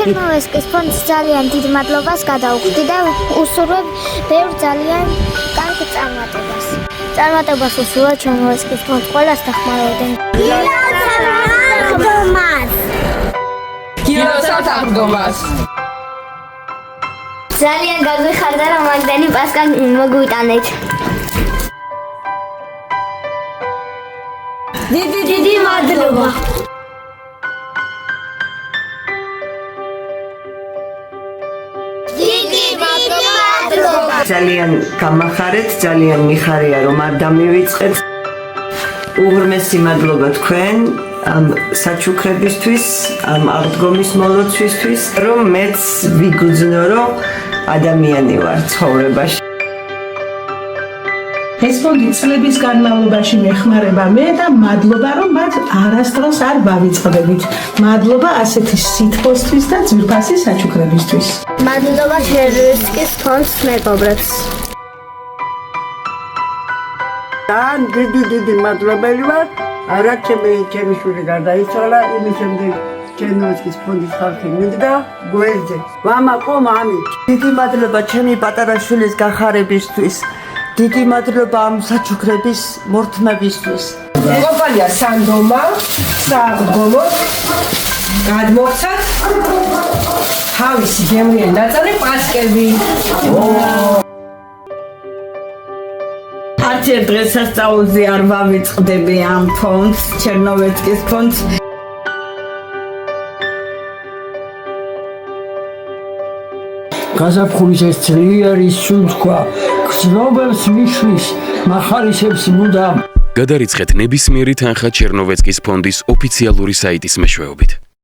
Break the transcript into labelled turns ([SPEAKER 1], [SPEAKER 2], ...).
[SPEAKER 1] ჩერნოვცკის ფონდს ძალიან დიდ მადლობას გადავხდი და უსურვებ ბევრ ძალიან კარგ წარმატებას. წარმატებას უსურვებ ჩერნოვცკის ფონდს ყველას დახმარებდნენ.
[SPEAKER 2] გილოცავთ აღდგომას.
[SPEAKER 1] ძალიან გაგვიხარდა რომ მაგდენი პასკა მოგვიტანეთ. დიდი მადლობა.
[SPEAKER 3] ძალიან გამახარეთ, ძალიან მიხარია რომ არ დამივიწყეთ. უღრმესი მადლობა თქვენ ამ საჩუქრებისთვის, ამ აღდგომის მოლოცვისთვის, რომ მეც ვიგუძნო რომ ადამიანი ვარ ცხოვრებაში.
[SPEAKER 4] ეს ფონდი წლების განმავლობაში მეხმარება მე და მადლობა რომ მათ არასდროს არ დავიწყდებით. მადლობა ასეთი სითბოსთვის და ძვირფასი საჩუქრებისთვის.
[SPEAKER 1] მადლობა ჩერნოვცკის ფონდს მეგობრებს.
[SPEAKER 5] ძალიან დიდი მადლობელი ვარ. არა ჩემი შვილი გარდაიცვალა, იმის შემდეგ ჩერნოვცკის ფონდის ხალხი მიდგა გვერდზე. მამაკო მამი.
[SPEAKER 3] დიდი მადლობა ჩემი პატარა შვილის გახარებისთვის. დიდი მადლობა ამ საჩუქრების მორთმევისთვის.
[SPEAKER 2] ყოფილია სანდომა, სააღდგომო, გადმოგცათ თავისი გემრიელი ნაწილი პასკები.
[SPEAKER 6] არც ერთ დღესასწაულზე არ ვავიწყდები ამ ფონდს, ჩერნოვცკის ფონდს.
[SPEAKER 7] გაზაფხულის ეს ძლიერი სუნთქვა გრძნობებს მიშვის, მახარიშებს მუდამ.
[SPEAKER 8] გადარიცხეთ ნებისმიერი თანხა ჩერნოვცკის ფონდის ოფიციალური საიტის მეშვეობით.